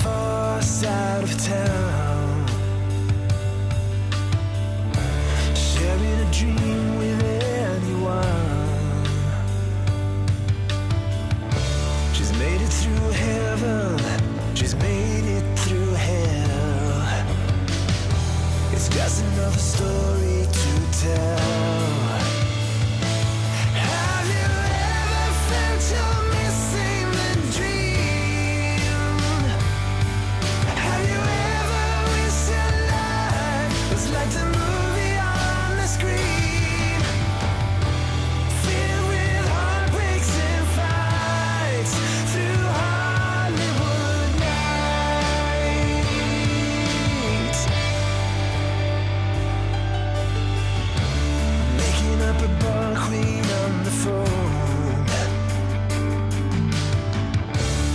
far side of town, sharing a dream with anyone. She's made it through heaven, she's made it through hell. It's just another story to tell. Have you ever felt you're missing the dream? Have you ever wished your life was like the movie on the screen, filled with heartbreaks and fights through Hollywood nights, making up a bar queen on the phone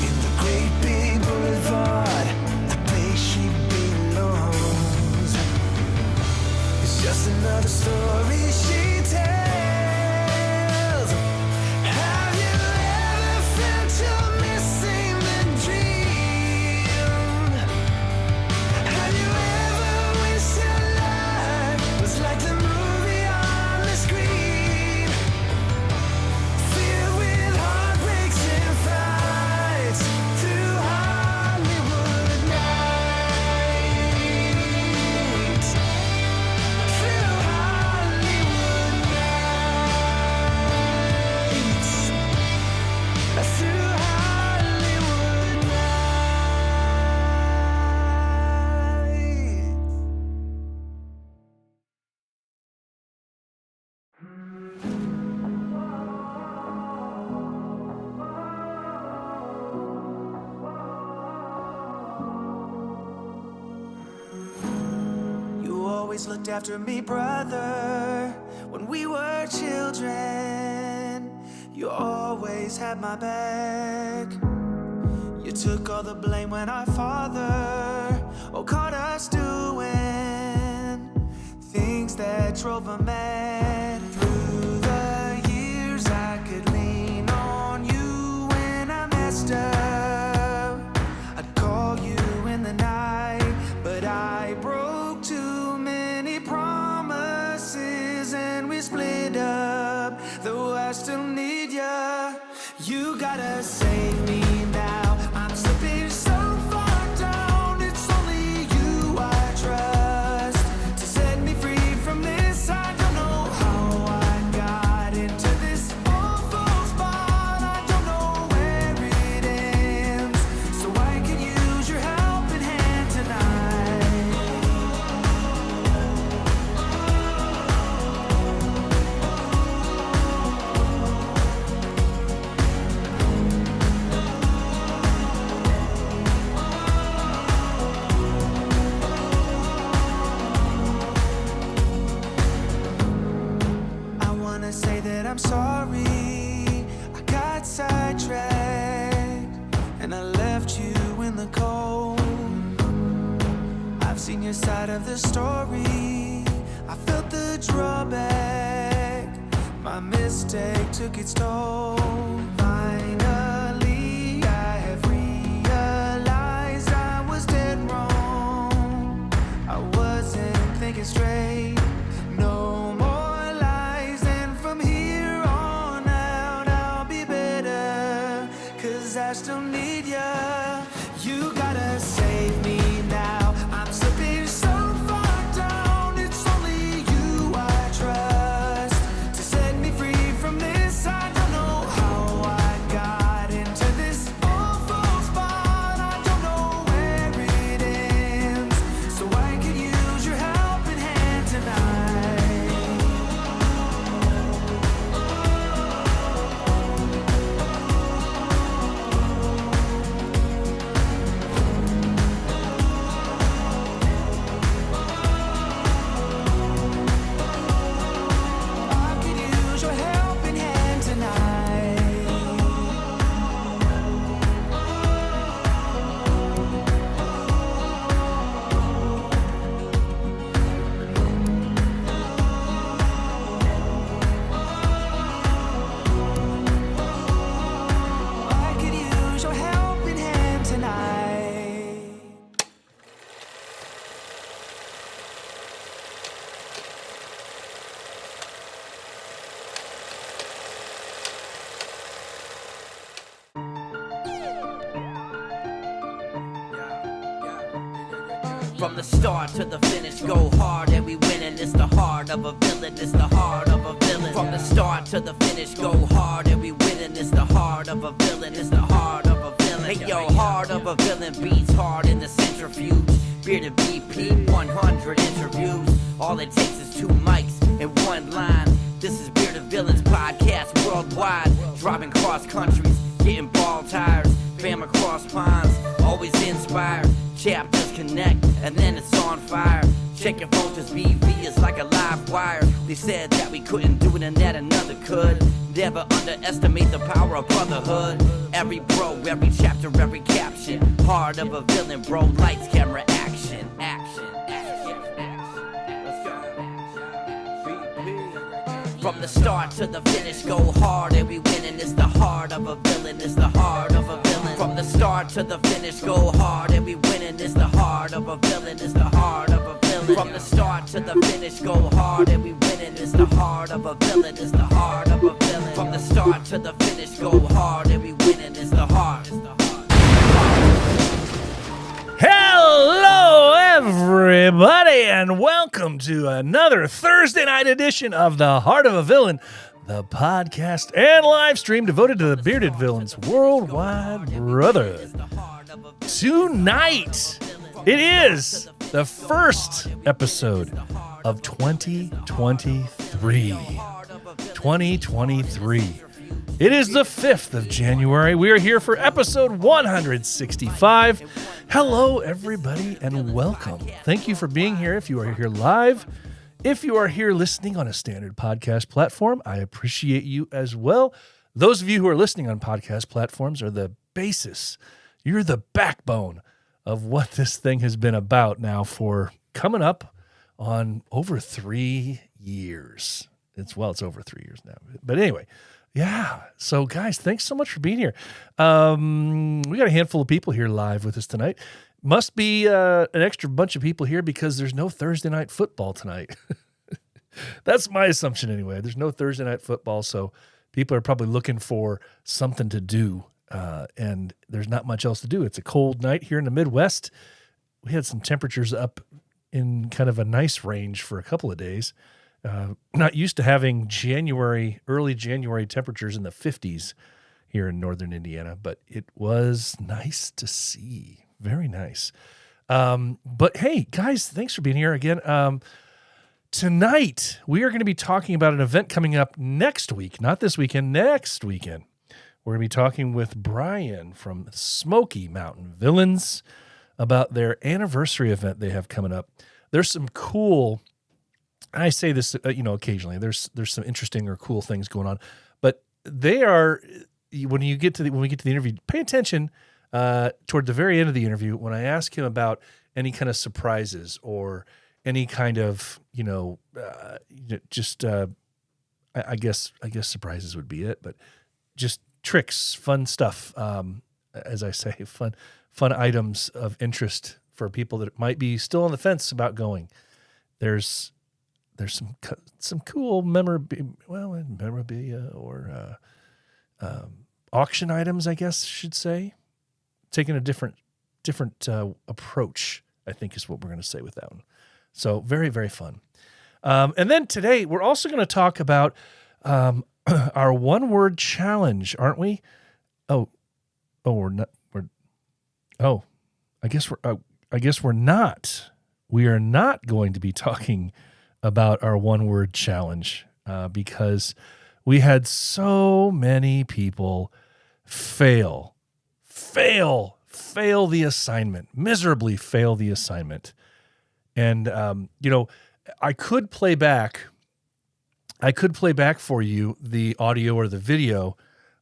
in the great big boulevard, the place she belongs. It's just another story she tells. Have you ever felt you're missing the dream? Have you ever wished your life was like the movie on the screen, filled with heartbreaks and fights through Hollywood nights, through Hollywood nights, through Hollywood nights. You always looked after me, brother, when we were children. You always had my back. You took all the blame when our father caught us doing things that drove him mad. Through the years I could lean on you when I messed up. I'd call you in the night, but I broke too many promises and we split up. Though I still need ya, you gotta save me now. I'm slipping so far down. It's only you I trust to set me free from this. I don't know how I got into this awful spot. I don't know where it ends, so I can use your helping hand tonight. I wanna say that I'm sorry, I got sidetracked and I left you in the cold. I've seen your side of the story, I felt the drawback. My mistake took its toll. Finally, I have realized I was dead wrong. I wasn't thinking straight. No more lies, and from here on out I'll be better, 'cause I still need ya. You gotta save me now. I'm slipping so far down. It's only you I trust to set me free from this. I don't know how I got into this awful spot. I don't know where it ends, so I can use your helping hand tonight. From the start to the finish, go hard and we win, and it's the heart of a villain, it's the heart of a villain. From the start to the finish, go hard and we win, and it's the heart of a villain, it's the heart of a villain. Hey yo, heart of a villain beats hard in the centrifuge. Bearded BP, 100 interviews. All it takes is 2 mics and 1 line. This is Bearded Villains podcast worldwide. Driving cross countries, getting ball tires. Fam across ponds, always inspired. Chapters connect, and then it's on fire. Check your phone, cause BV is like a live wire. They said that we couldn't do it and that another could. Never underestimate the power of brotherhood. Every bro, every chapter, every caption. Heart of a villain, bro. Lights, camera, action, action, action, action. Let's go. From the start to the finish, go hard and we win, and it's the heart of a villain, it's the heart of a villain. From the start to the finish, go hard and we win, and it's the heart of a villain, it's the heart of a villain. From the start to the finish, go hard and we win, and it's the heart of a villain, it's the heart of a villain. From the start to the finish, go hard and we win, and it's the heart. Hello, everybody, and welcome to another Thursday night edition of The Heart of a Villain, the podcast and live stream devoted to the Bearded Villains Worldwide Brotherhood. Tonight, it is the first episode of 2023. 2023. It is the 5th of January. We are here for episode 165. Hello, everybody, and welcome. Thank you for being here. If you are here live, if you are here listening on a standard podcast platform, I appreciate you as well. Those of you who are listening on podcast platforms are the basis. You're the backbone of what this thing has been about now for coming up on over 3 years. It's over 3 years now. But anyway, yeah. So, guys, thanks so much for being here. We got a handful of people here live with us tonight. Must be an extra bunch of people here because there's no Thursday night football tonight. That's my assumption anyway. There's no Thursday night football, so people are probably looking for something to do, and there's not much else to do. It's a cold night here in the Midwest. We had some temperatures up in kind of a nice range for a couple of days. Not used to having early January temperatures in the 50s here in northern Indiana, but it was nice to see. Very nice. But hey, guys, thanks for being here again. Tonight, we are going to be talking about an event coming up next week, not this weekend, next weekend. We're going to be talking with Brian from Smoky Mountain Villains about their anniversary event they have coming up. There's some cool... I say this, occasionally. There's some interesting or cool things going on, but they are. When we get to the interview, pay attention toward the very end of the interview when I ask him about any kind of surprises or any kind of I guess surprises would be it, but just tricks, fun stuff. As I say, fun items of interest for people that might be still on the fence about going. There's some cool memorabilia or auction items, I guess I should say. Taking a different approach, I think is what we're going to say with that one. So very, very fun. And then today we're also going to talk about our one-word challenge, aren't we? We're not. I guess we're not. We are not going to be talking about our one-word challenge because we had so many people fail the assignment, miserably fail the assignment. And, I could play back for you the audio or the video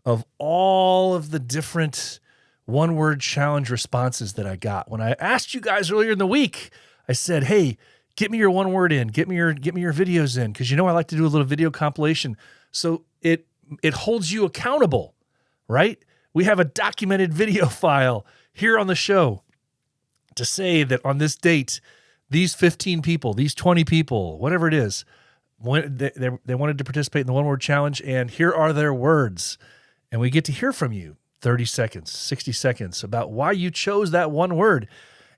of all of the different one-word challenge responses that I got. When I asked you guys earlier in the week, I said, hey, get me your one word in, get me your videos in. Cause I like to do a little video compilation. So it holds you accountable, right? We have a documented video file here on the show to say that on this date, these 15 people, these 20 people, whatever it is, they wanted to participate in the one word challenge, and here are their words. And we get to hear from you 30 seconds, 60 seconds about why you chose that one word.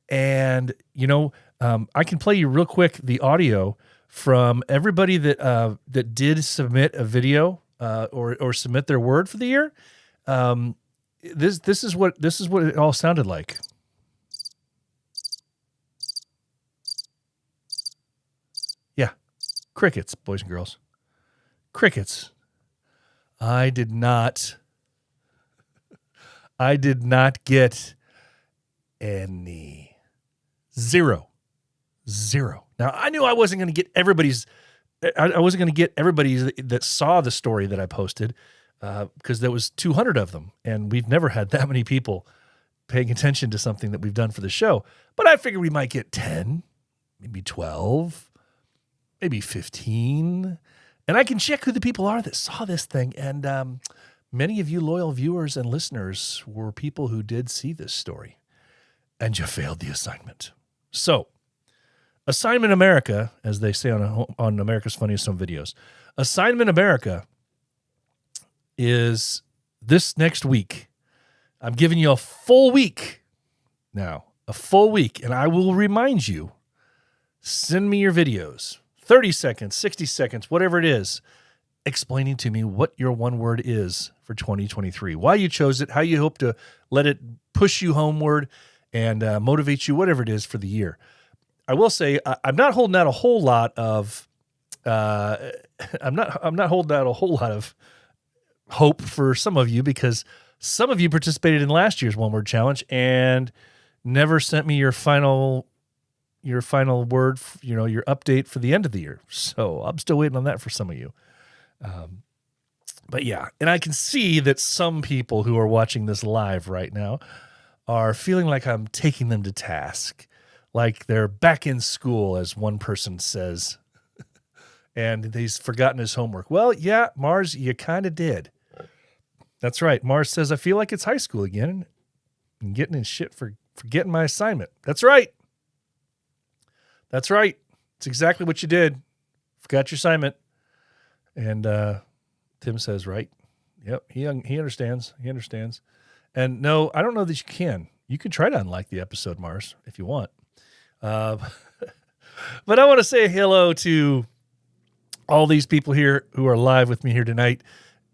And, I can play you real quick the audio from everybody that that did submit a video or submit their word for the year. This is what it all sounded like. Yeah, crickets, boys and girls, crickets. I did not get any. Zero. Now I knew I wasn't going to get everybody's. I wasn't going to get everybody that saw the story that I posted because there was 200 of them, and we've never had that many people paying attention to something that we've done for the show. But I figured we might get 10, maybe 12, maybe 15, and I can check who the people are that saw this thing. And many of you loyal viewers and listeners were people who did see this story, and you failed the assignment. So, Assignment America, as they say on America's Funniest Home Videos, Assignment America is this next week. I'm giving you a full week now, a full week, and I will remind you, send me your videos, 30 seconds, 60 seconds, whatever it is, explaining to me what your one word is for 2023, why you chose it, how you hope to let it push you homeward and motivate you, whatever it is for the year. I will say I'm not holding out a whole lot of I'm not holding out a whole lot of hope for some of you, because some of you participated in last year's one word challenge and never sent me your final word, your update for the end of the year. So I'm still waiting on that for some of you. But yeah, and I can see that some people who are watching this live right now are feeling like I'm taking them to task, like they're back in school, as one person says, and he's forgotten his homework. Well, yeah, Mars, you kind of did. That's right. Mars says, I feel like it's high school again and getting in shit for forgetting my assignment. That's right. That's right. It's exactly what you did. Forgot your assignment. And Tim says, right. Yep, he understands. He understands. And no, I don't know that you can. You can try to unlike the episode, Mars, if you want. But I want to say hello to all these people here who are live with me here tonight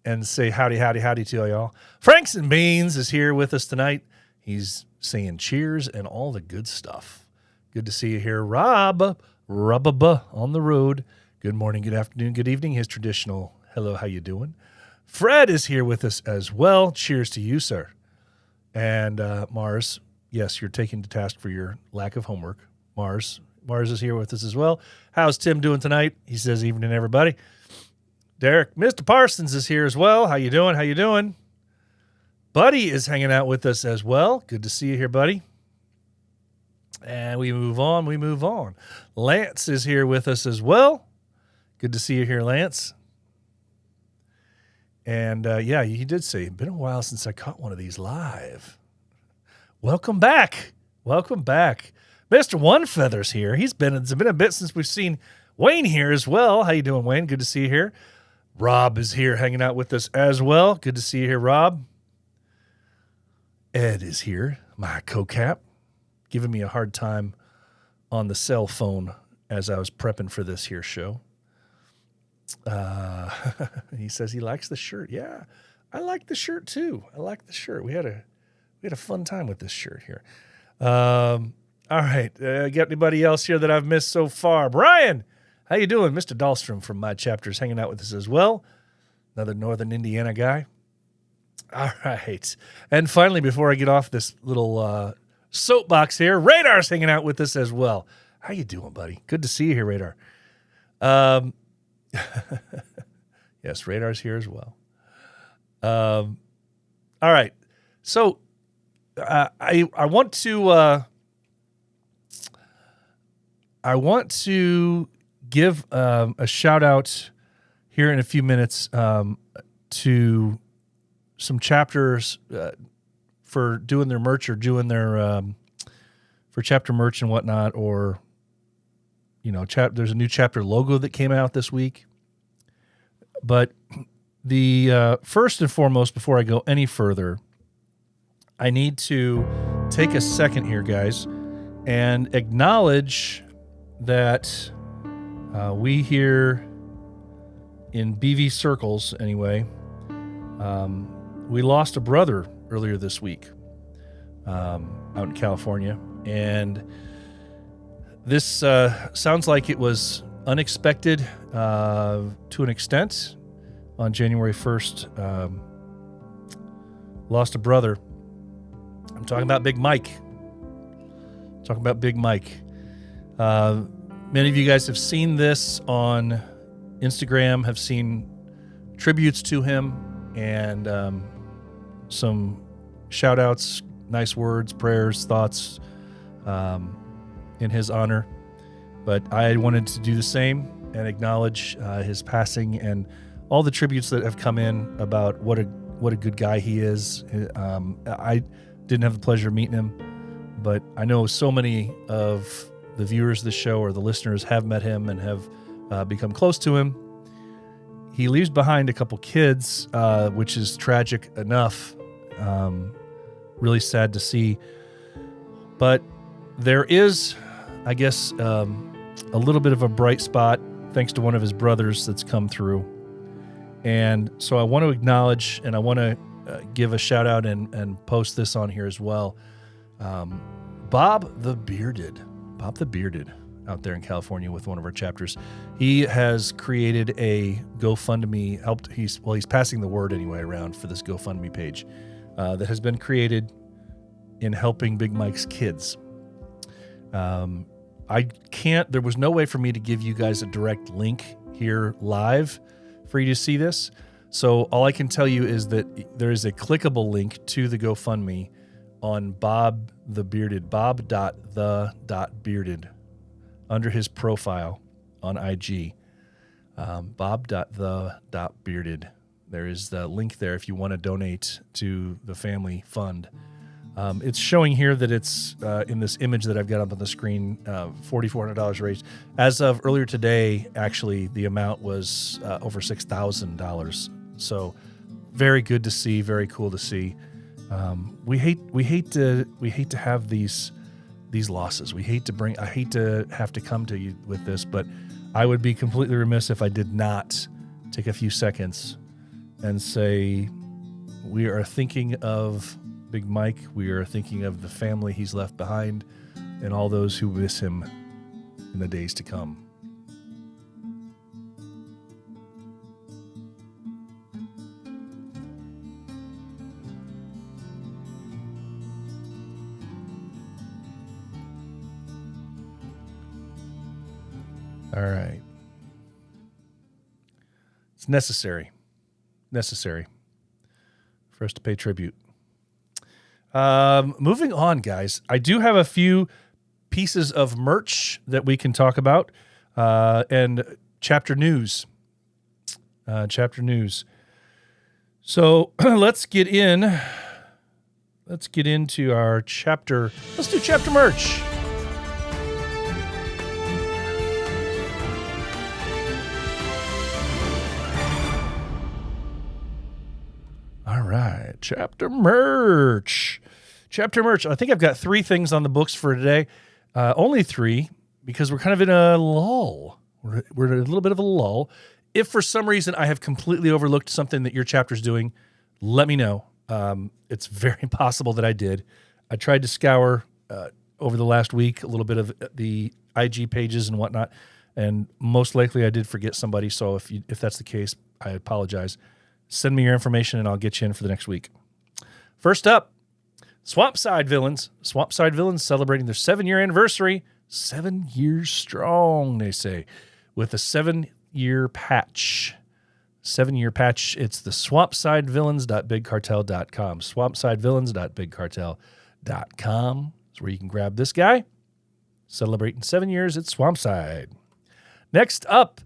and say howdy to y'all. Franks and Beans is here with us tonight. He's saying cheers and all the good stuff. Good to see you here. Rob on the road. Good morning, good afternoon, good evening. His traditional hello, how you doing? Fred is here with us as well. Cheers to you, sir. And Mars, yes, you're taken to task for your lack of homework. Mars is here with us as well. How's Tim doing tonight? He says, evening, everybody. Derek, Mr. Parsons is here as well. How you doing? Buddy is hanging out with us as well. Good to see you here, buddy. And we move on. Lance is here with us as well. Good to see you here, Lance. And yeah, he did say, it's been a while since I caught one of these live. Welcome back. Mr. One Feather's here. It's been a bit since we've seen Wayne here as well. How you doing, Wayne? Good to see you here. Rob is here hanging out with us as well. Good to see you here, Rob. Ed is here, my co-cap, giving me a hard time on the cell phone as I was prepping for this here show. He says he likes the shirt. Yeah, I like the shirt too. We had a fun time with this shirt here. All right. Got anybody else here that I've missed so far? Brian, how you doing? Mr. Dahlstrom from My Chapters hanging out with us as well. Another Northern Indiana guy. All right. And finally, before I get off this little soapbox here, Radar's hanging out with us as well. How you doing, buddy? Good to see you here, Radar. Yes, Radar's here as well. All right. So I want to give a shout out here in a few minutes to some chapters for doing their merch or doing their for chapter merch and whatnot, or there's a new chapter logo that came out this week. But the first and foremost, before I go any further, I need to take a second here, guys, and acknowledge that we here in BV circles, anyway, we lost a brother earlier this week out in California. And this sounds like it was unexpected to an extent. On January 1st, lost a brother. I'm talking about Big Mike. Many of you guys have seen this on Instagram, have seen tributes to him and some shout outs, nice words, prayers, thoughts in his honor. But I wanted to do the same and acknowledge his passing and all the tributes that have come in about what a good guy he is. I didn't have the pleasure of meeting him, but I know so many of the viewers of the show or the listeners have met him and have become close to him. He leaves behind a couple kids, which is tragic enough, really sad to see. But there is, I guess, a little bit of a bright spot thanks to one of his brothers that's come through. And so I want to acknowledge and I want to give a shout out and post this on here as well. Bob the Bearded out there in California with one of our chapters. He has created a GoFundMe, he's passing the word anyway around for this GoFundMe page that has been created in helping Big Mike's kids. There was no way for me to give you guys a direct link here live for you to see this. So all I can tell you is that there is a clickable link to the GoFundMe on Bob the Bearded, bob.the.bearded, under his profile on IG, bob.the.bearded. There is the link there if you want to donate to the family fund. It's showing here that it's in this image that I've got up on the screen, $4,400 raised. As of earlier today, actually, the amount was over $6,000. So very good to see, very cool to see. We hate to have these losses. I hate to have to come to you with this, but I would be completely remiss if I did not take a few seconds and say we are thinking of Big Mike. We are thinking of the family he's left behind and all those who miss him in the days to come. All right. It's necessary for us to pay tribute. Moving on, guys. I do have a few pieces of merch that we can talk about, and chapter news. So let's get into our chapter. Let's do chapter merch. All right, chapter merch. I think I've got 3 things on the books for today. Only 3, because we're kind of in a lull. We're in a little bit of a lull. If for some reason I have completely overlooked something that your chapter's doing, let me know. It's very possible that I did. I tried to scour over the last week a little bit of the IG pages and whatnot, and most likely I did forget somebody. So if that's the case, I apologize. Send me your information and I'll get you in for the next week. First up, Swampside Villains. Swampside Villains celebrating their 7-year anniversary. 7 years strong, they say, with a 7-year patch. 7-year patch. It's the swampsidevillains.bigcartel.com. Swampsidevillains.bigcartel.com is where you can grab this guy. Celebrating 7 years at Swampside. Next up,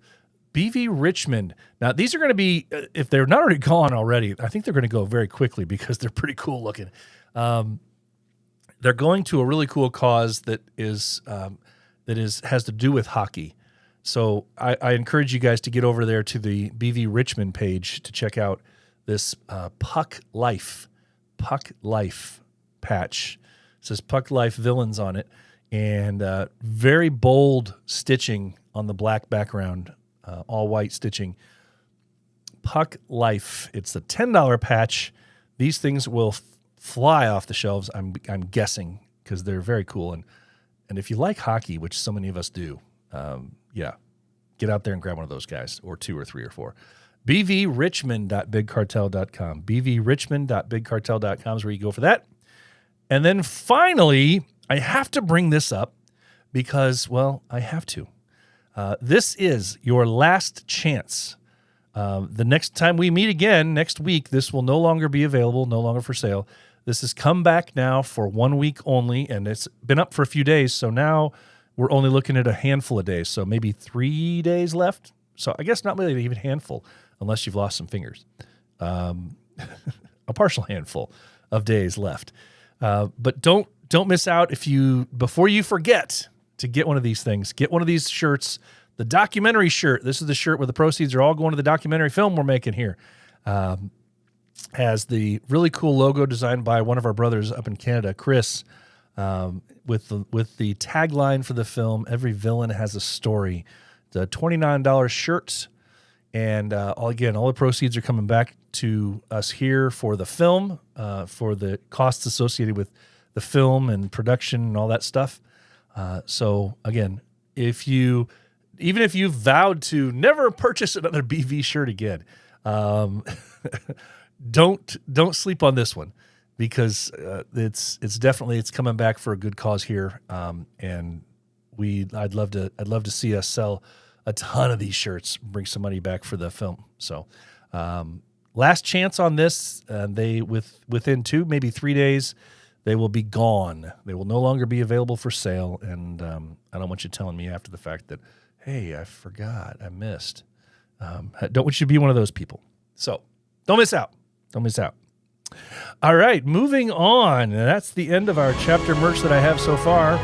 BV Richmond. Now, these are going to be, if they're not already gone already, I think they're going to go very quickly because they're pretty cool looking. They're going to a really cool cause that has to do with hockey. So I encourage you guys to get over there to the BV Richmond page to check out this Puck Life patch. It says Puck Life Villains on it. and very bold stitching on the black background, all white stitching. Puck Life. It's a $10 patch. These things will fly off the shelves, I'm guessing, because they're very cool. And if you like hockey, which so many of us do, get out there and grab one of those guys, or 2 or 3 or 4. bvrichmond.bigcartel.com. bvrichmond.bigcartel.com is where you go for that. And then finally, I have to bring this up because, well, I have to. This is your last chance. The next time we meet again, next week, this will no longer be available, no longer for sale. This has come back now for 1 week only, and it's been up for a few days, so now we're only looking at a handful of days, so maybe 3 days left. So I guess not really even a handful, unless you've lost some fingers. A partial handful of days left. But don't miss out before you forget to get one of these things. Get one of these shirts. The documentary shirt. This is the shirt where the proceeds are all going to the documentary film we're making here. Has the really cool logo designed by one of our brothers up in Canada, Chris, with the tagline for the film, "Every villain has a story." It's a $29 shirt, and all the proceeds are coming back to us here for the film, for the costs associated with the film and production and all that stuff. So again, even if you've vowed to never purchase another BV shirt again, don't sleep on this one, because it's definitely coming back for a good cause here, and I'd love to see us sell a ton of these shirts, bring some money back for the film. So last chance on this. Within 2, maybe 3 days, they will be gone. They will no longer be available for sale, and I don't want you telling me after the fact that, hey, I forgot, I missed. Don't want you to be one of those people. So don't miss out. Don't miss out. All right, moving on. That's the end of our chapter merch that I have so far.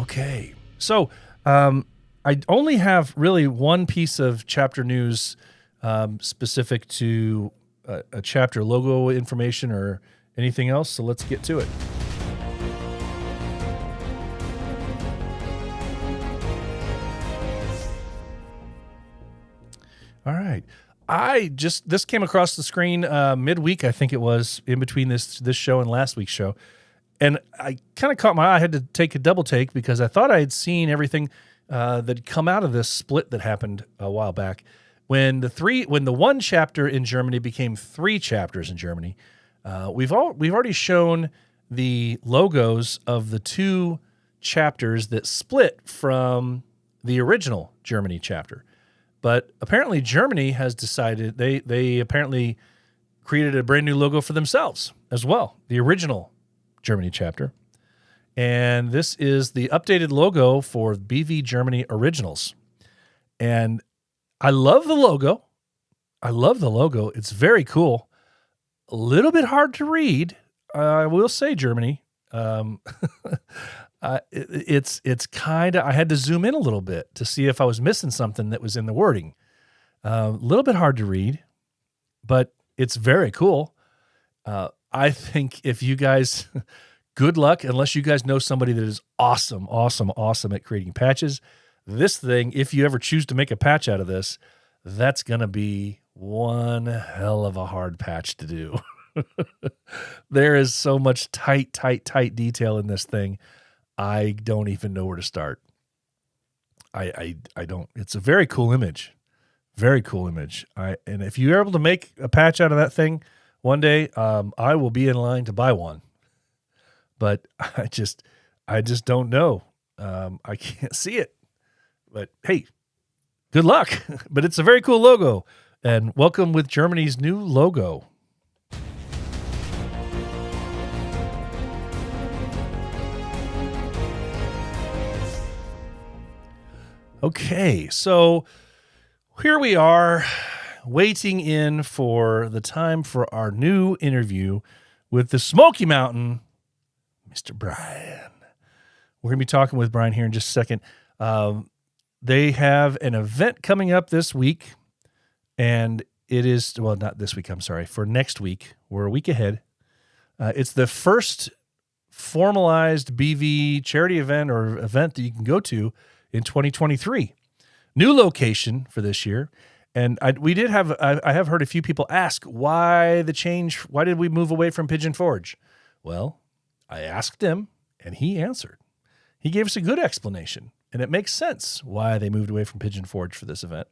Okay, so I only have really one piece of chapter news specific to a chapter logo information or anything else, so let's get to it. All right. This came across the screen midweek, I think it was, in between this show and last week's show. And I kind of caught my eye. I had to take a double take because I thought I had seen everything that had come out of this split that happened a while back. When the one chapter in Germany became 3 chapters in Germany, we've already shown the logos of the 2 chapters that split from the original Germany chapter. But apparently Germany has decided, they apparently created a brand new logo for themselves as well, the original Germany chapter. And this is the updated logo for BV Germany Originals. And I love the logo. It's very cool. A little bit hard to read, I will say, Germany. It's kind of, I had to zoom in a little bit to see if I was missing something that was in the wording. A little bit hard to read, but it's very cool. I think if you guys, good luck, unless you guys know somebody that is awesome at creating patches. This thing, if you ever choose to make a patch out of this, that's going to be one hell of a hard patch to do. There is so much tight detail in this thing. I don't even know where to start. I don't. It's a very cool image. Very cool image. And if you're able to make a patch out of that thing one day, I will be in line to buy one. But I just don't know. I can't see it. But hey, good luck. But it's a very cool logo. And welcome with Germany's new logo. Okay, so here we are waiting in for the time for our new interview with the Smoky Mountain, Mr. Brian. We're going to be talking with Brian here in just a second. They have an event coming up this week, and it is, well, not this week, I'm sorry, for next week. We're a week ahead. It's the first formalized BV charity event or event that you can go to in 2023. New location for this year. And I have heard a few people ask why the change, why did we move away from Pigeon Forge? Well, I asked him and he answered. He gave us a good explanation, and it makes sense why they moved away from Pigeon Forge for this event.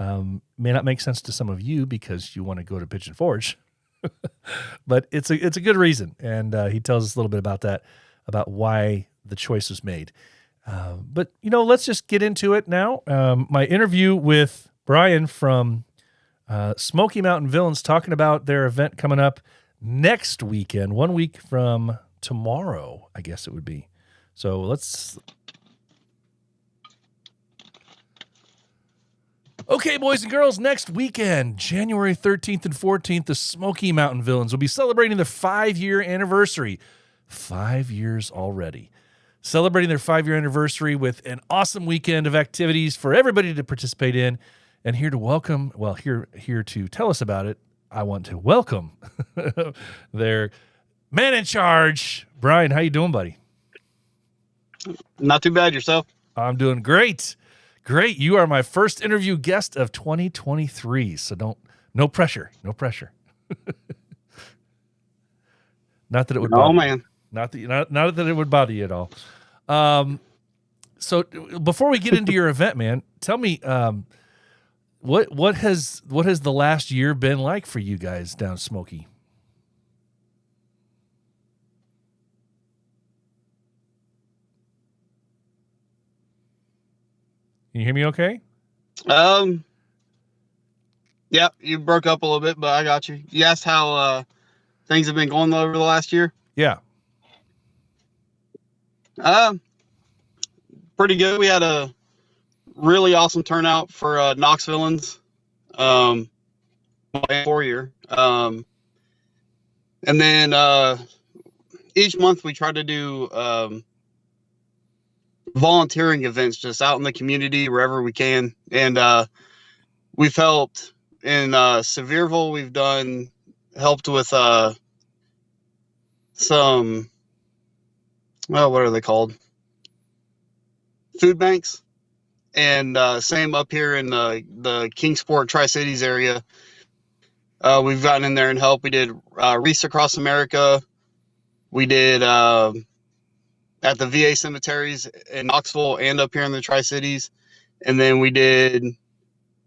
May not make sense to some of you because you want to go to Pigeon Forge, but it's a good reason. And he tells us a little bit about that, about why the choice was made. But, let's just get into it now. My interview with Brian from Smoky Mountain Villains, talking about their event coming up next weekend, 1 week from tomorrow, I guess it would be. So let's... Okay, boys and girls, next weekend, January 13th and 14th, the Smoky Mountain Villains will be celebrating their 5-year anniversary. 5 years already. Celebrating their 5-year anniversary with an awesome weekend of activities for everybody to participate in. And here to tell us about it, I want to welcome their man in charge, Brian. How you doing, buddy? Not too bad. Yourself? I'm doing great. Great. You are my first interview guest of 2023. So no pressure. Not that it would bother you. Not that it would bother you at all. So before we get into your event, man, tell me, what has the last year been like for you guys down Smoky? Can you hear me okay? Yeah, you broke up a little bit, but I got you. You asked how things have been going over the last year? Yeah. Pretty good. We had a really awesome turnout for Knoxvilleans 4 year. And then each month we try to do volunteering events just out in the community wherever we can. And we've helped in Sevierville. We've helped with some, well, what are they called? Food banks. And same up here in the Kingsport Tri-Cities area. We've gotten in there and helped. We did Wreaths Across America. We did at the VA cemeteries in Knoxville and up here in the Tri-Cities. And then we did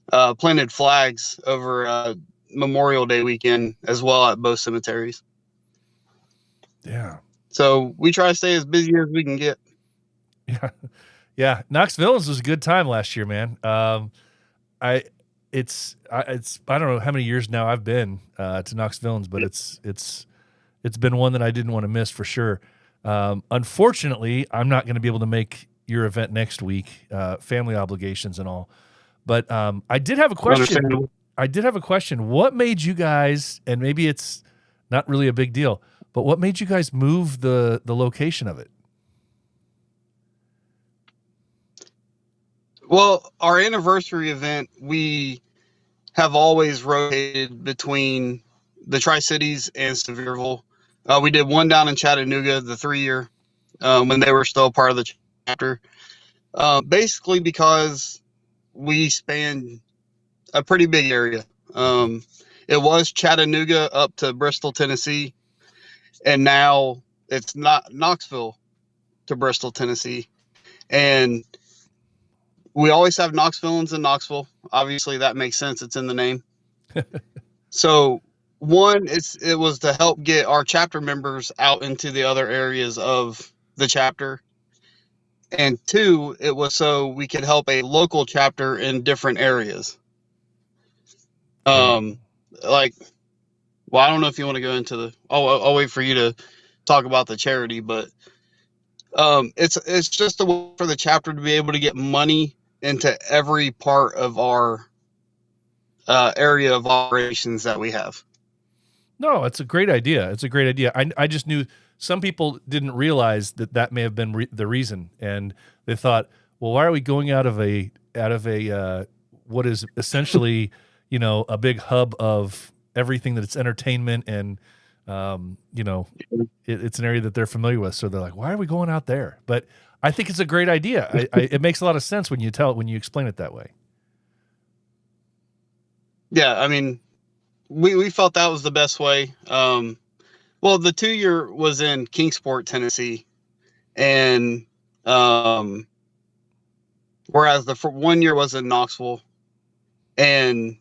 planted flags over Memorial Day weekend as well at both cemeteries. Yeah. So we try to stay as busy as we can get. Yeah. Yeah. Knoxvilleans was a good time last year, man. I don't know how many years now I've been to Knoxvilleans, but it's been one that I didn't want to miss for sure. Unfortunately, I'm not going to be able to make your event next week, family obligations and all. But I did have a question. What made you guys, and maybe it's not really a big deal, but what made you guys move the location of it? Well, our anniversary event, we have always rotated between the Tri-Cities and Sevierville. We did one down in Chattanooga, the 3-year, when they were still part of the chapter. Basically because we span a pretty big area. It was Chattanooga up to Bristol, Tennessee, and now it's not Knoxville to Bristol, Tennessee. And we always have Knoxvilleans in Knoxville. Obviously, that makes sense. It's in the name. So, one, it was to help get our chapter members out into the other areas of the chapter. And two, it was so we could help a local chapter in different areas. I don't know if you want to go into I'll wait for you to talk about the charity, but it's just a way for the chapter to be able to get money into every part of our area of operations that we have. No, it's a great idea. I just knew some people didn't realize that may have been the reason, and they thought, well, why are we going out of a what is essentially, a big hub of everything that it's entertainment and, it's an area that they're familiar with. So they're like, why are we going out there? But I think it's a great idea. It makes a lot of sense when you explain it that way. Yeah. I mean, we felt that was the best way. Well, the 2-year was in Kingsport, Tennessee, and whereas the 1 year was in Knoxville, and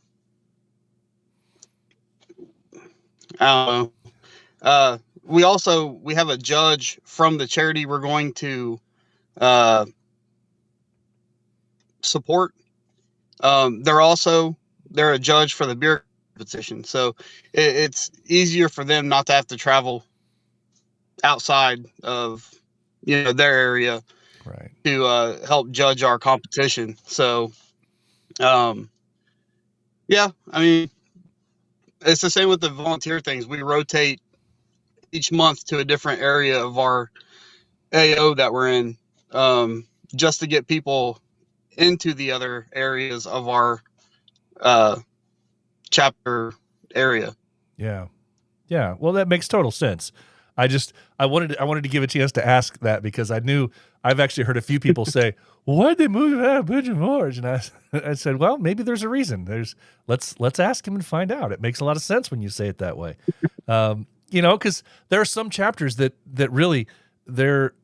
I don't know. We have a judge from the charity we're going to support. They're a judge for the beer competition, so it's easier for them not to have to travel outside of their area, right, to help judge our competition. So yeah, I mean, it's the same with the volunteer things. We rotate each month to a different area of our AO that we're in, just to get people into the other areas of our chapter area. Yeah. Yeah. Well, that makes total sense. I wanted to give a chance to ask that because I've actually heard a few people say, well, why'd they move it out of Pigeon Forge? And I said, well, maybe there's a reason. Let's ask him and find out. It makes a lot of sense when you say it that way. Because there are some chapters that really their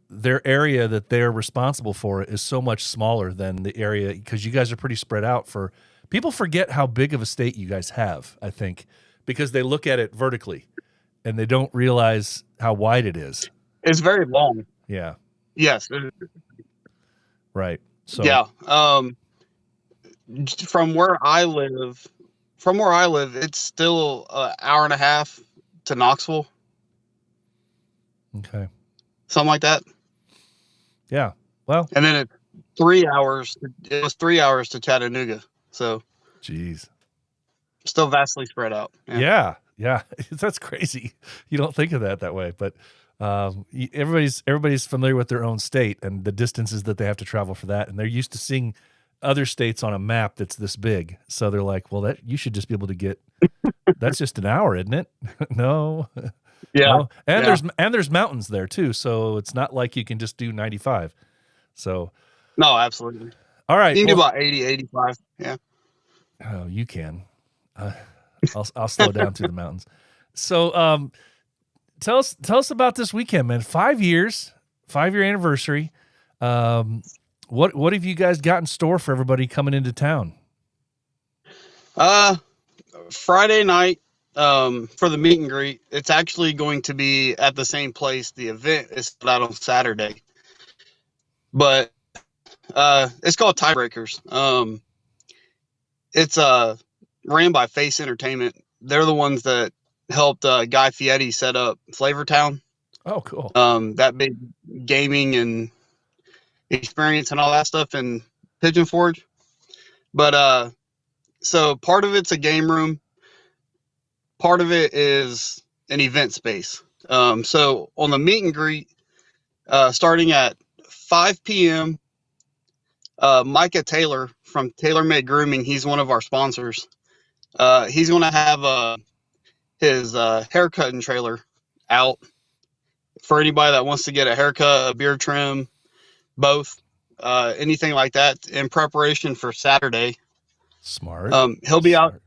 area that they're responsible for is so much smaller than the area, because you guys are pretty spread out. People forget how big of a state you guys have, I think, because they look at it vertically and they don't realize how wide it is. It's very long. Yeah. Yes. Right. So yeah. From where I live, it's still an hour and a half to Knoxville. Okay. Something like that. Yeah. Well, and then it's 3 hours. It was 3 hours to Chattanooga. So, geez, still vastly spread out. Yeah. That's crazy. You don't think of that way, but everybody's familiar with their own state and the distances that they have to travel for that, and they're used to seeing other states on a map that's this big. So they're like, well, that you should just be able to get. That's just an hour, isn't it? No. Yeah. No. And there's mountains there too, so it's not like you can just do 95. So. No, absolutely. All right. You can do about 80, 85. Yeah. Oh, you can. I'll slow down to the mountains. So, tell us about this weekend, man. 5 years, 5-year anniversary. What have you guys got in store for everybody coming into town? Friday night, for the meet and greet, it's actually going to be at the same place. The event is out on Saturday, but it's called Tiebreakers. It's ran by Face Entertainment. They're the ones that helped Guy Fieri set up Flavortown. Oh, cool. That big gaming and experience and all that stuff in Pigeon Forge. But so part of it's a game room. Part of it is an event space. So on the meet and greet, starting at 5 p.m., Micah Taylor from Taylor Made Grooming, he's one of our sponsors. He's going to have his haircutting trailer out for anybody that wants to get a haircut, a beard trim, both, anything like that, in preparation for Saturday. Smart. He'll be out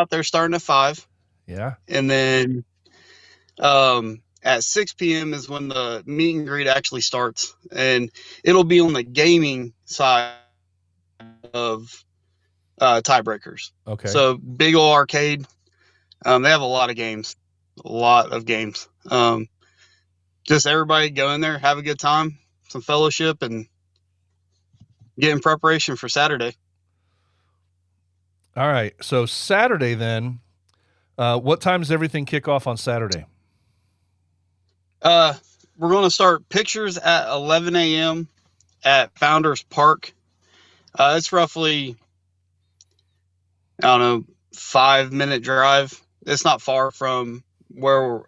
there starting at 5. Yeah. And then at 6 p.m. is when the meet and greet actually starts, and it'll be on the gaming side of Tiebreakers. Okay. So big old arcade. They have a lot of games. Just everybody go in there, have a good time, some fellowship, and get in preparation for Saturday. All right. So Saturday then, what time does everything kick off on Saturday? We're going to start pictures at 11 a.m. at Founders Park. It's roughly, 5-minute drive. It's not far from where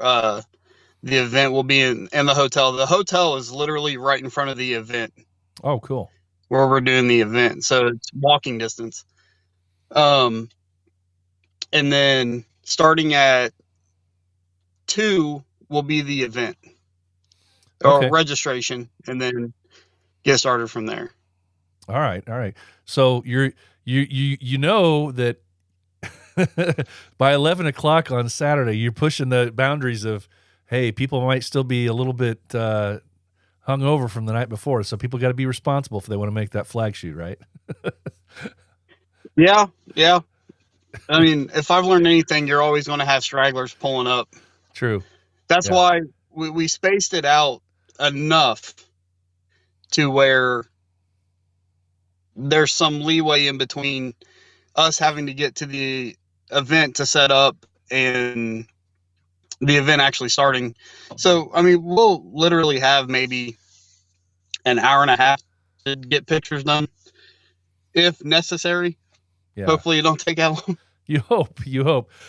the event will be in the hotel. The hotel is literally right in front of the event. Oh, cool. Where we're doing the event. So it's walking distance. And and then starting at 2 will be the event or Okay. registration, and then get started from there. All right. So you know that by 11 o'clock on Saturday, you're pushing the boundaries of, hey, people might still be a little bit hungover from the night before, so people got to be responsible if they want to make that flag shoot, right? Yeah, yeah. I mean, if I've learned anything, you're always going to have stragglers pulling up. True. That's Yeah. why we spaced it out enough to where there's some leeway in between us having to get to the event to set up and the event actually starting. So, I mean, we'll literally have maybe an hour and a half to get pictures done if necessary. Yeah. Hopefully it don't take that long. You hope.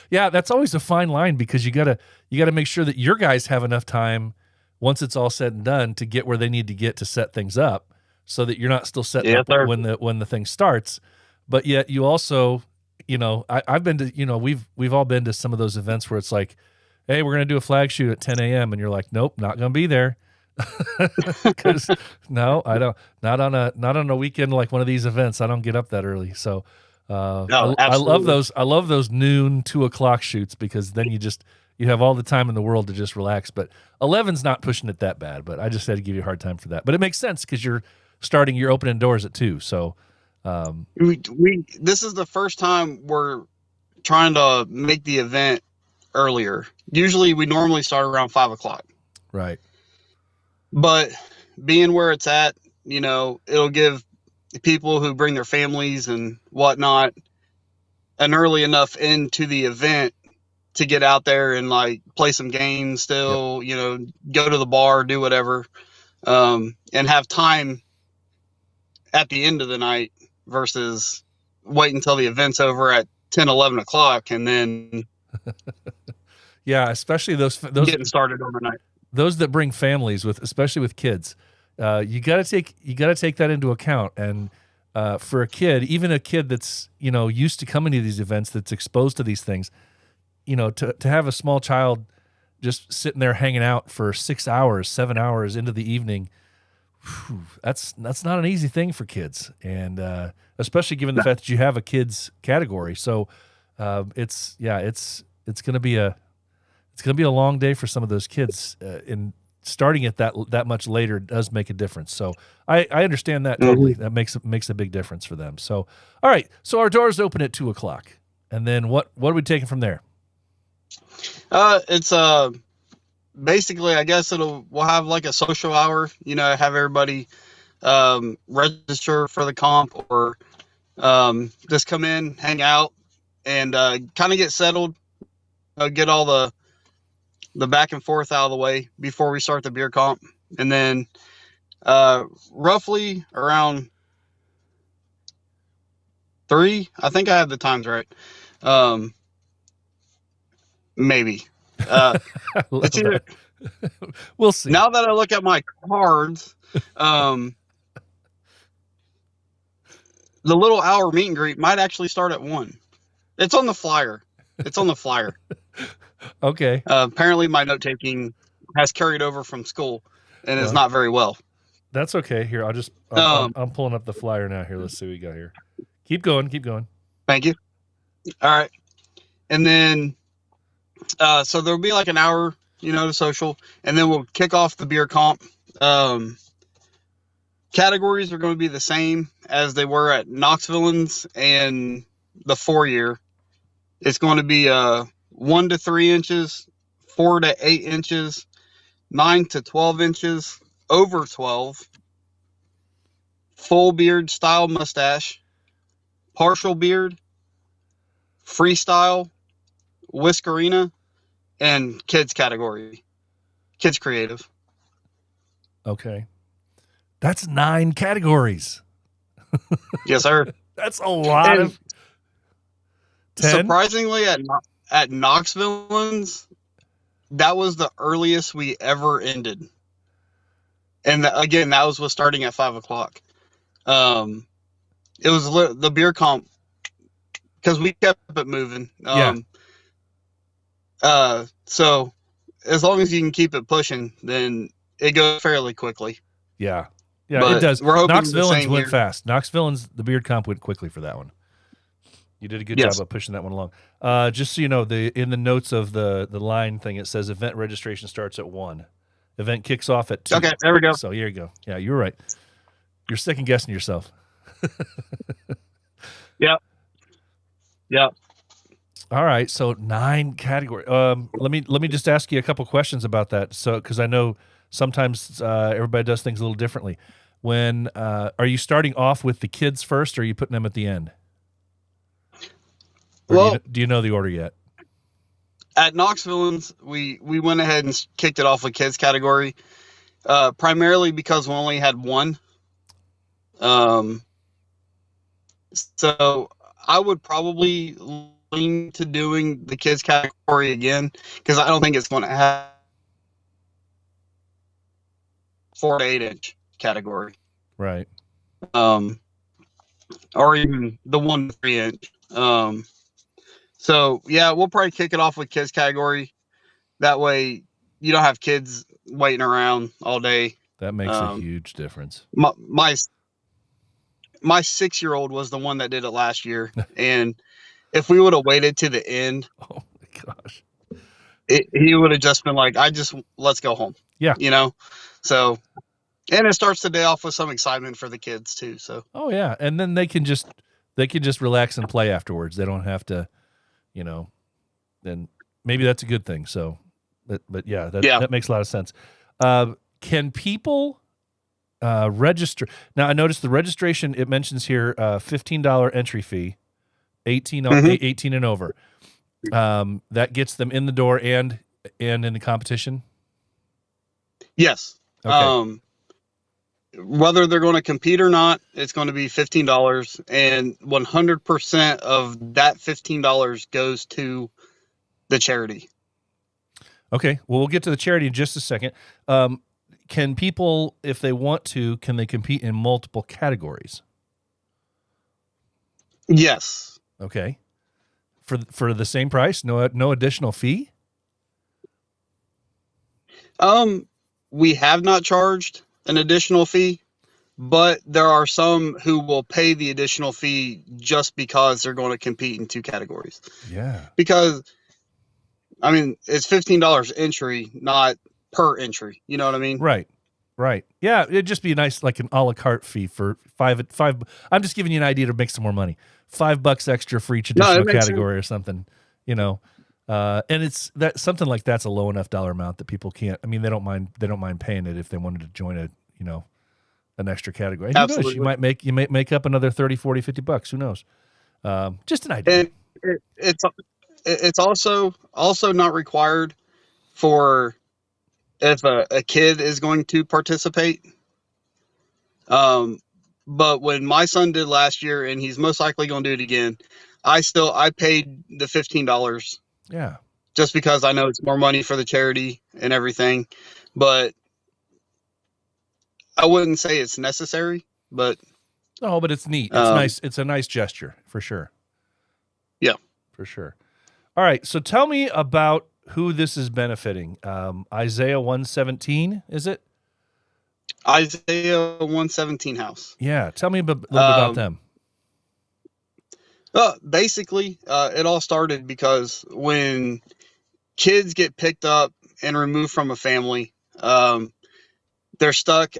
Yeah, that's always a fine line because you gotta make sure that your guys have enough time once it's all said and done to get where they need to get to set things up, so that you're not still setting Yes, up sir. when the thing starts. But yet you also, I've been to, we've all been to some of those events where it's like, hey, we're gonna do a flag shoot at 10 a.m. and you're like, nope, not gonna be there. Because no, I don't. Not on a weekend like one of these events. I don't get up that early. So No, I love absolutely. I love those noon 2 o'clock shoots because then you have all the time in the world to just relax. But 11's not pushing it that bad. But I just had to give you a hard time for that. But it makes sense because you're opening doors at 2. So This is the first time we're trying to make the event earlier. Usually we normally start around 5 o'clock, right. but being where it's at, it'll give people who bring their families and whatnot an early enough into the event to get out there and like play some games still, go to the bar, do whatever, and have time at the end of the night versus wait until the event's over at 10, 11 o'clock and then Yeah, especially those getting started overnight. those that bring families with, especially with kids. You got to take that into account. And for a kid, even a kid that's used to coming to these events, that's exposed to these things, to have a small child just sitting there hanging out for 6 hours, 7 hours into the evening, that's not an easy thing for kids, and especially given the fact that you have a kids category. So it's gonna be a long day for some of those kids. In starting it that much later does make a difference. So I understand that totally. That makes a big difference for them. So all right, so our doors open at 2 o'clock, and then what are we taking from there? It's basically, I guess we'll have like a social hour, have everybody register for the comp or just come in, hang out, and kind of get settled, get all the back and forth out of the way before we start the beer comp. And then roughly around 3, I think I have the times right. Maybe. It's either, we'll see. now that I look at my cards, the little hour meet and greet might actually start at 1. It's on the flyer. Okay. Apparently my note taking has carried over from school and is not very well. That's okay. Here, I'm pulling up the flyer now. Here, let's see what we got here. Keep going. Thank you. All right. And then, so there'll be like an hour, to social, and then we'll kick off the beer comp. Categories are going to be the same as they were at Knoxvilleans and the 4-year. It's going to be 1 to 3 inches, 4 to 8 inches, 9 to 12 inches, over 12, full beard style mustache, partial beard, freestyle, whiskerina, and kids category, kids creative. Okay. That's 9 categories. Yes, sir. That's a lot of 10? Surprisingly, at Knoxvilleans, that was the earliest we ever ended. And again, that was starting at 5 o'clock. It was the beer comp because we kept it moving. Yeah. So as long as you can keep it pushing, then it goes fairly quickly. Yeah. Yeah, it But does. we're hoping Knox the Villains same went here. fast. Knox Villains, the beard comp went quickly for that one. You did a good Yes. job of pushing that one along. Just so you know, in the notes of the line thing, it says event registration starts at 1. Event kicks off at 2. Okay, there we go. So here you go. Yeah, you were right. You're second guessing yourself. Yep. Yep. All right, so 9 category. Let me just ask you a couple questions about that. So, because I know sometimes everybody does things a little differently. When are you starting off with the kids first, or are you putting them at the end? Or Well, do you know the order yet? at Knoxvilleans, we went ahead and kicked it off with kids category, primarily because we only had one. So I would probably lean to doing the kids category again, because I don't think it's going to have 4 to 8 inch category, Right. or even the 1 to 3 inch. So yeah, we'll probably kick it off with kids category. That way you don't have kids waiting around all day. That makes a huge difference. My 6-year-old was the one that did it last year, and if we would have waited to the end, Oh my gosh. he would have just been like, let's go home. Yeah. You know? So, and it starts the day off with some excitement for the kids too. So, Oh yeah, and then they can just relax and play afterwards. They don't have to, you know. Then maybe that's a good thing. So, but yeah, that makes a lot of sense. Can people register? Now, I noticed the registration. It mentions here $15 entry fee, 18 and over. That gets them in the door and in the competition. yes. Okay. Whether they're going to compete or not, it's going to be $15, and 100% of that $15 goes to the charity. Okay. Well, we'll get to the charity in just a second. Can people, if they want to, can they compete in multiple categories? Yes. Okay. For the same price, no additional fee? We have not charged an additional fee, but there are some who will pay the additional fee just because they're going to compete in 2 categories. Yeah. Because, I mean, it's $15 entry, not per entry. You know what I mean? Right. Yeah, it'd just be nice, like an a la carte fee for five. I'm just giving you an idea to make some more money. $5 extra for each additional category or something, you know. And it's that something like that's a low enough dollar amount that people can't. I mean, they don't mind paying it if they wanted to join an extra category. And Absolutely. Who knows? You might make up another 30, 40, $50. Who knows? Just an idea. And it's also not required for if a kid is going to participate. But when my son did last year, and he's most likely going to do it again, I paid the $15. Yeah. Just because I know it's more money for the charity and everything, but I wouldn't say it's necessary. But but it's neat. It's nice. It's a nice gesture for sure. Yeah, for sure. All right. So tell me about who this is benefiting. Isaiah 117, is it? Isaiah 117 house. Yeah. Tell me a little bit about them. Basically, it all started because when kids get picked up and removed from a family, they're stuck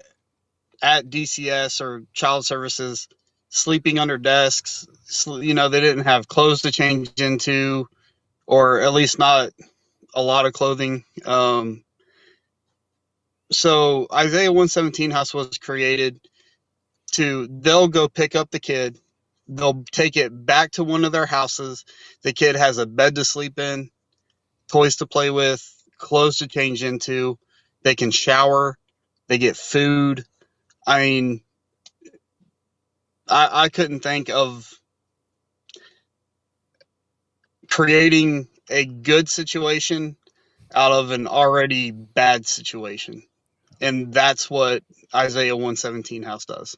at DCS or child services, sleeping under desks. They didn't have clothes to change into, or at least not a lot of clothing. So Isaiah 117 house was created they'll go pick up the kid. They'll take it back to one of their houses. The kid has a bed to sleep in, toys to play with, clothes to change into. They can shower. They get food. I mean, I couldn't think of creating a good situation out of an already bad situation. And that's what Isaiah 117 house does.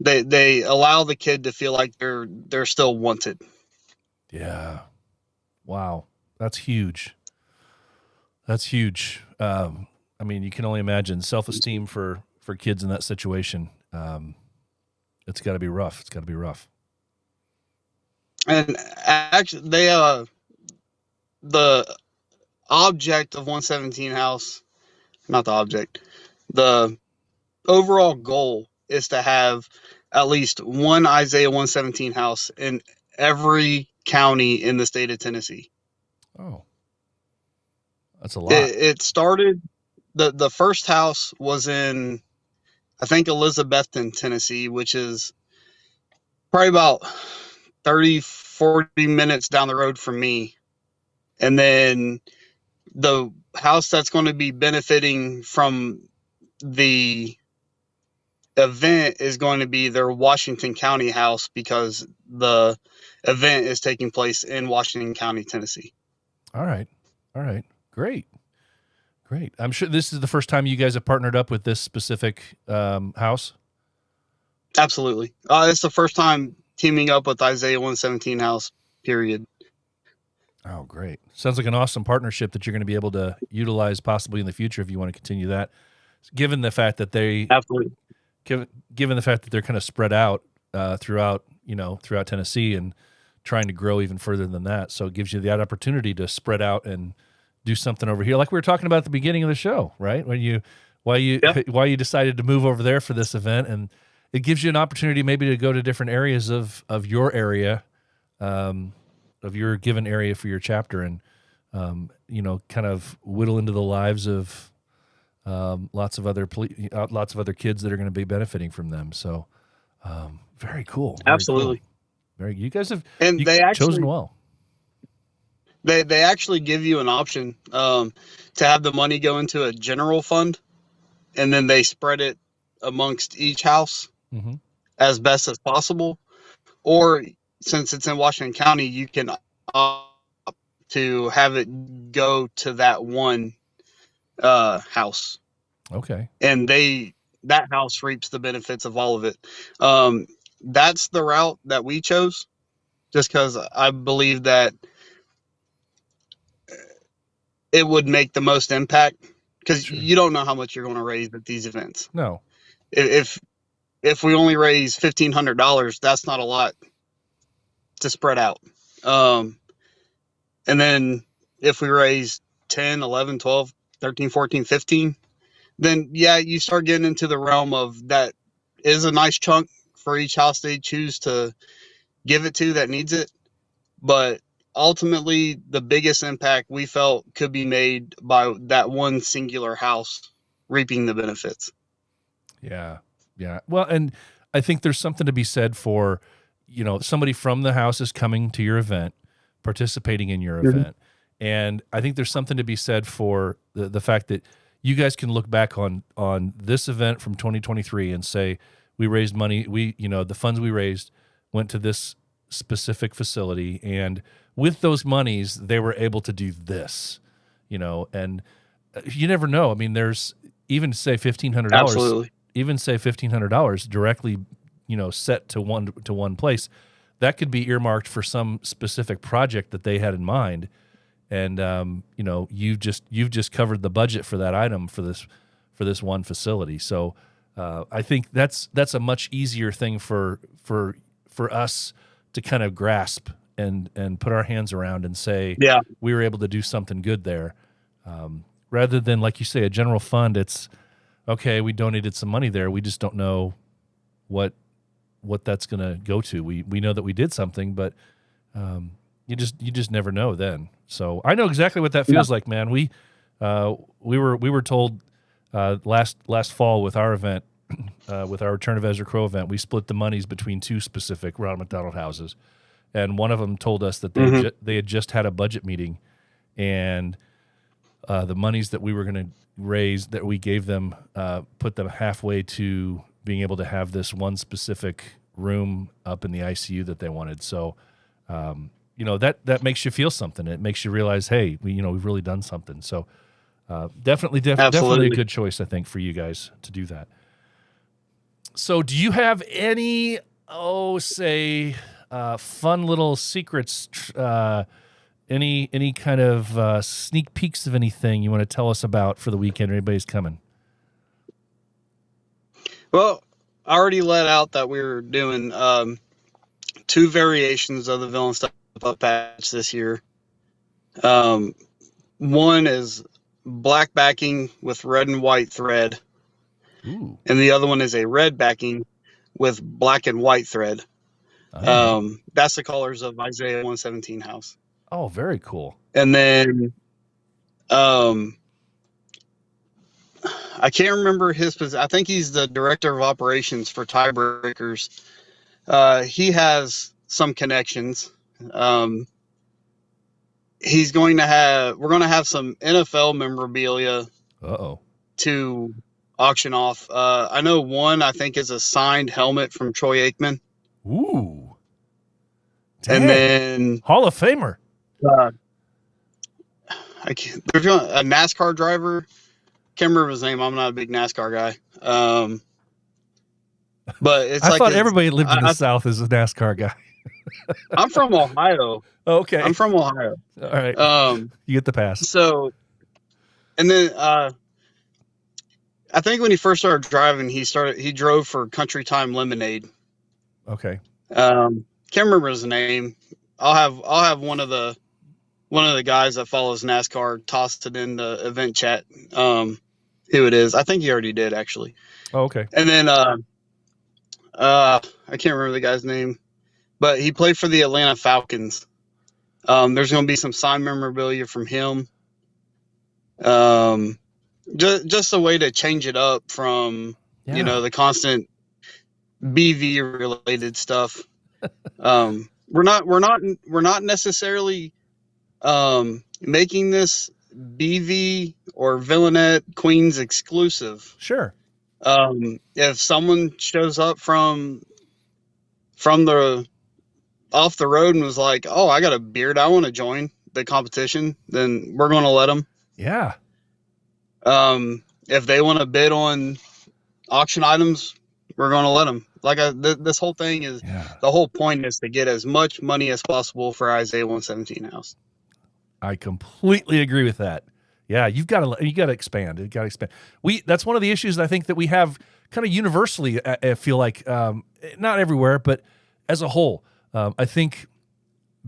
They allow the kid to feel like they're still wanted. Yeah. Wow. That's huge. That's huge. I mean, you can only imagine self-esteem for kids in that situation. It's got to be rough. It's got to be rough. And actually, the object of 117 House, not the object, the overall goal is to have at least one Isaiah 117 house in every county in the state of Tennessee. Oh, that's a lot. It started, the first house was in, I think, Elizabethton, Tennessee, which is probably about 30-40 minutes down the road from me. And then the house that's going to be benefiting from the event is going to be their Washington County house, because the event is taking place in Washington County, Tennessee. All right. Great. I'm sure this is the first time you guys have partnered up with this specific house. Absolutely. It's the first time teaming up with Isaiah 117 house, period. Oh, great. Sounds like an awesome partnership that you're going to be able to utilize possibly in the future if you want to continue that, given the fact that Absolutely. Given the fact that they're kind of spread out throughout Tennessee and trying to grow even further than that. So it gives you that opportunity to spread out and do something over here, like we were talking about at the beginning of the show, right? Why you decided to move over there for this event, and it gives you an opportunity maybe to go to different areas of your area, of your given area for your chapter, and kind of whittle into the lives of lots of other kids that are going to be benefiting from them. So very cool. Absolutely. Cool. You guys have chosen well. They actually give you an option to have the money go into a general fund, and then they spread it amongst each house as best as possible. Or since it's in Washington County, you can opt to have it go to that one house. Okay. And that house reaps the benefits of all of it. That's the route that we chose, just because I believe that it would make the most impact, because you don't know how much you're going to raise at these events. No. If we only raise $1,500, that's not a lot to spread out. And then if we raise 10, 11, 12, 13, 14, 15, then yeah, you start getting into the realm of that is a nice chunk for each house they choose to give it to that needs it. But ultimately, the biggest impact we felt could be made by that one singular house reaping the benefits. Yeah. Well, and I think there's something to be said for, somebody from the house is coming to your event, participating in your event. And I think there's something to be said for the fact that you guys can look back on this event from 2023 and say, we raised money. The funds we raised went to this specific facility, and with those monies, they were able to do this, and you never know. I mean, there's even say $1,500, Absolutely. even say $1,500 directly, set to one place, that could be earmarked for some specific project that they had in mind. And, you've just covered the budget for that item for this one facility. So I think that's a much easier thing for us to kind of grasp and put our hands around and say, yeah, we were able to do something good there. Rather than, like you say, a general fund, it's okay, we donated some money there. We just don't know what that's going to go to. We know that we did something, but you just never know then. So I know exactly what that feels like, man. We were told last fall with our event, with our Return of Ezra Crow event, we split the monies between two specific Ronald McDonald houses, and one of them told us that they had just had a budget meeting, and the monies that we were going to raise that we gave them put them halfway to being able to have this one specific room up in the ICU that they wanted. So. That makes you feel something. It makes you realize, hey, we've really done something. So definitely a good choice, I think, for you guys to do that. So do you have any, fun little secrets, any kind of sneak peeks of anything you want to tell us about for the weekend? Anybody's coming? Well, I already let out that we were doing 2 variations of the Villain Step Up patch this year. One is black backing with red and white thread. Ooh. And the other one is a red backing with black and white thread. Oh. That's the colors of Isaiah 117 house. Oh, very cool. And then I can't remember his position. I think he's the director of operations for Tiebreakers. He has some connections. We're going to have some NFL memorabilia to auction off. I know one, I think, is a signed helmet from Troy Aikman. Ooh. Dang. And then Hall of Famer. There's a NASCAR driver. Can't remember his name. I'm not a big NASCAR guy. But it's I thought everybody lived in the South is a NASCAR guy. I'm from Ohio. Okay. I'm from Ohio. All right. You get the pass. So, and then I think when he first started driving, he drove for Country Time Lemonade. Okay. Can't remember his name. I'll have one of the guys that follows NASCAR tossed it in the event chat. Who it is? I think he already did, actually. Oh, okay. And then I can't remember the guy's name, but he played for the Atlanta Falcons. There's going to be some signed memorabilia from him. Just a way to change it up from the constant BV related stuff. We're not necessarily making this BV or Villainette Queens exclusive. Sure. If someone shows up from the off the road and was like, "Oh, I got a beard, I want to join the competition," then we're going to let them. Yeah. If they want to bid on auction items, we're going to let them. Like this whole thing is, the whole point is to get as much money as possible for Isaiah 117 house. I completely agree with that. Yeah, you got to expand. You got to expand. That's one of the issues I think that we have kind of universally. I feel like not everywhere, but as a whole, I think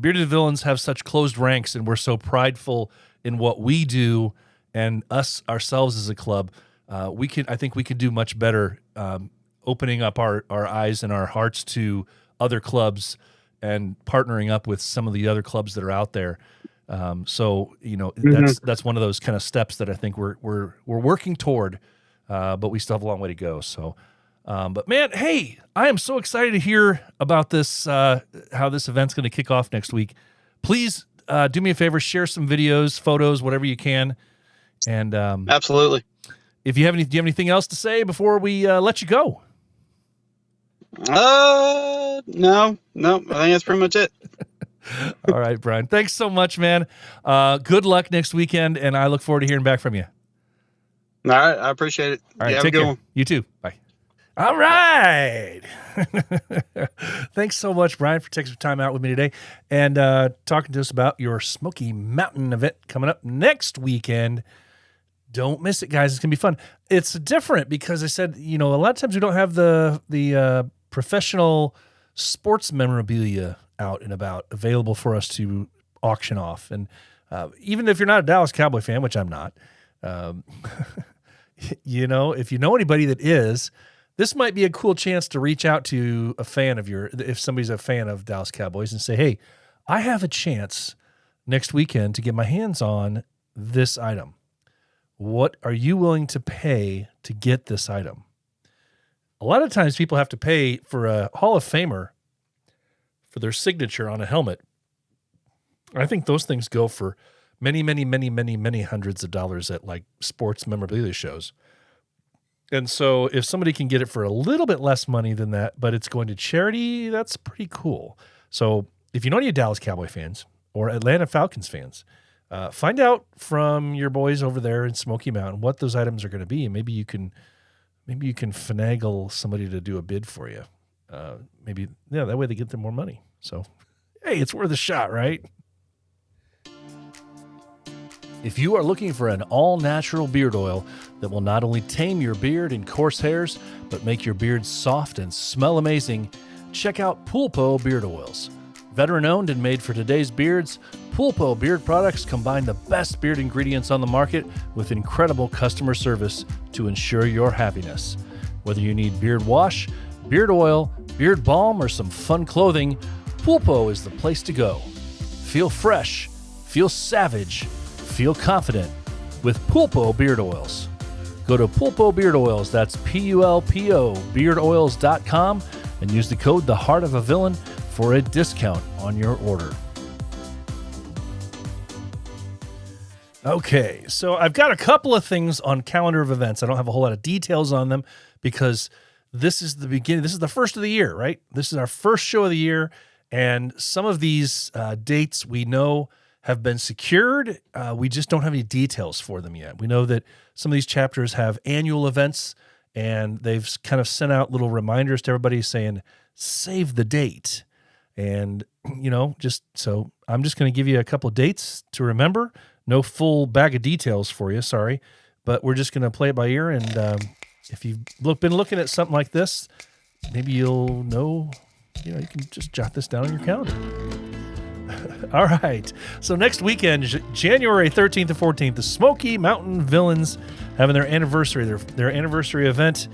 bearded villains have such closed ranks, and we're so prideful in what we do and ourselves as a club. I think we could do much better opening up our eyes and our hearts to other clubs and partnering up with some of the other clubs that are out there. That's one of those kind of steps that I think we're working toward, but we still have a long way to go. So, but man, hey, I am so excited to hear about this, how this event's going to kick off next week. Please do me a favor, share some videos, photos, whatever you can. And absolutely. Do you have anything else to say before we let you go? No. I think that's pretty much it. All right, Brian. Thanks so much, man. Good luck next weekend, and I look forward to hearing back from you. All right. I appreciate it. All right. Have Take a good care. one. You too. Bye. All right. Thanks so much, Brian, for taking some time out with me today and talking to us about your Smoky Mountain event coming up next weekend. Don't miss it, guys. It's going to be fun. It's different because I said, a lot of times we don't have the professional sports memorabilia out and about available for us to auction off. And even if you're not a Dallas Cowboy fan, which I'm not, if you know anybody that is, this might be a cool chance to reach out to a fan of if somebody's a fan of Dallas Cowboys and say, hey, I have a chance next weekend to get my hands on this item. What are you willing to pay to get this item? A lot of times people have to pay for a Hall of Famer for their signature on a helmet. I think those things go for many, many, many, many, many hundreds of dollars at like sports memorabilia shows. And so if somebody can get it for a little bit less money than that, but it's going to charity, that's pretty cool. So if you know any Dallas Cowboy fans or Atlanta Falcons fans, find out from your boys over there in Smoky Mountain what those items are going to be. And maybe you can maybe you can finagle somebody to do a bid for you. Maybe, yeah, that way they get them more money. So, hey, it's worth a shot, right? If you are looking for an all-natural beard oil that will not only tame your beard and coarse hairs, but make your beard soft and smell amazing, check out Pulpo Beard Oils. Veteran-owned and made for today's beards, Pulpo beard products combine the best beard ingredients on the market with incredible customer service to ensure your happiness. Whether you need beard wash, beard oil, beard balm, or some fun clothing, Pulpo is the place to go. Feel fresh, feel savage, feel confident with Pulpo Beard Oils. Go to Pulpo Beard Oils, that's Pulpo beardoils.com, and use the code The Heart of a Villain for a discount on your order. Okay, so I've got a couple of things on calendar of events. I don't have a whole lot of details on them because this is the beginning. This is the first of the year, right? This is our first show of the year, and some of these dates we know have been secured. We just don't have any details for them yet. We know that some of these chapters have annual events, and they've kind of sent out little reminders to everybody saying, save the date. And, just so I'm just going to give you a couple of dates to remember. No full bag of details for you, sorry. But we're just going to play it by ear. And if you've been looking at something like this, maybe you'll know, you can just jot this down on your calendar. All right. So next weekend, January 13th to 14th, the Smoky Mountain Villains having their anniversary, their anniversary event.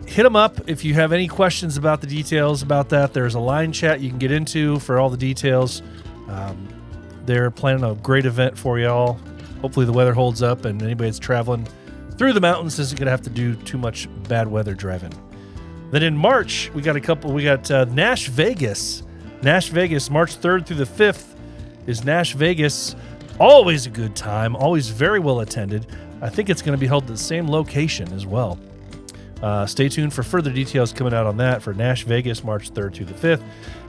Hit them up if you have any questions about the details about that. There's a line chat you can get into for all the details. They're planning a great event for y'all. Hopefully the weather holds up and anybody that's traveling through the mountains isn't going to have to do too much bad weather driving. Then in March, we got Nash Vegas. Nash Vegas, March 3rd through the 5th is Nash Vegas. Always a good time, always very well attended. I think it's going to be held at the same location as well. Stay tuned for further details coming out on that for Nash Vegas, March 3rd through the 5th.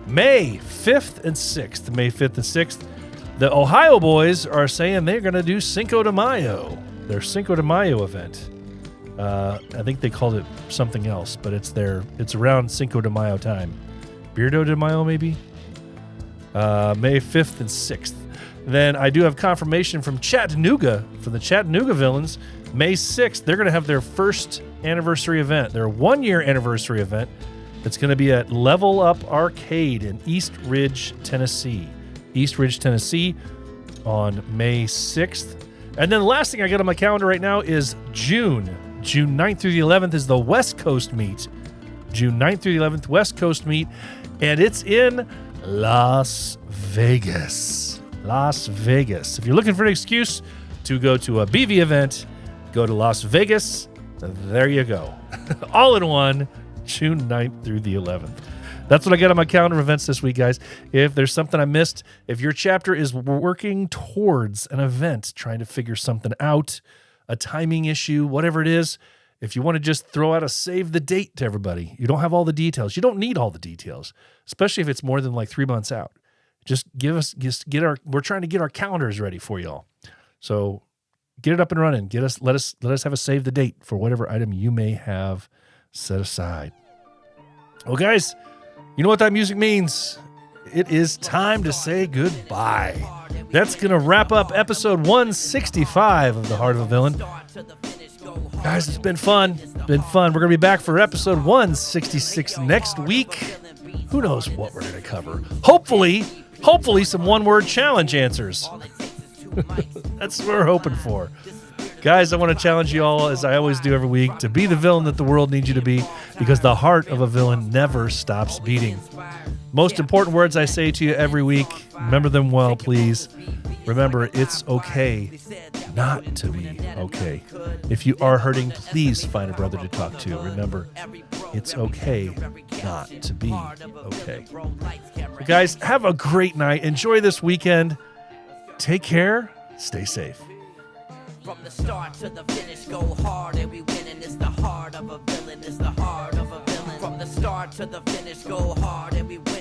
May 5th and 6th, May 5th and 6th, the Ohio boys are saying they're going to do Cinco de Mayo, their Cinco de Mayo event. I think they called it something else, but it's around Cinco de Mayo time. Beardo de Mayo, maybe? May 5th and 6th. Then I do have confirmation from Chattanooga, from the Chattanooga Villains. May 6th, they're going to have their first anniversary event, their one-year anniversary event. It's going to be at Level Up Arcade in East Ridge, Tennessee. East Ridge, Tennessee on May 6th. And then the last thing I got on my calendar right now is June. June 9th through the 11th is the West Coast meet. June 9th through the 11th, West Coast meet. And it's in Las Vegas. Las Vegas. If you're looking for an excuse to go to a BV event, go to Las Vegas. There you go. All in one, June 9th through the 11th. That's what I got on my calendar of events this week, guys. If there's something I missed, if your chapter is working towards an event, trying to figure something out, a timing issue, whatever it is, if you want to just throw out a save the date to everybody, you don't have all the details. You don't need all the details, especially if it's more than like 3 months out. We're trying to get our calendars ready for y'all. So get it up and running. Let us have a save the date for whatever item you may have set aside. Well, guys, you know what that music means. It is time to say goodbye. That's going to wrap up episode 165 of The Heart of a Villain. Guys, it's been fun. We're going to be back for episode 166 next week. Who knows what we're going to cover? Hopefully some one-word challenge answers. That's what we're hoping for. Guys, I want to challenge you all, as I always do every week, to be the villain that the world needs you to be, because the heart of a villain never stops beating. Most important words I say to you every week, remember them well, please. Remember, it's okay not to be okay. If you are hurting, please find a brother to talk to. Remember, it's okay not to be okay. So guys, have a great night. Enjoy this weekend. Take care. Stay safe. From the start to the finish, go hard and we winning. It's the heart of a villain. It's the heart of a villain. From the start to the finish, go hard and we winning.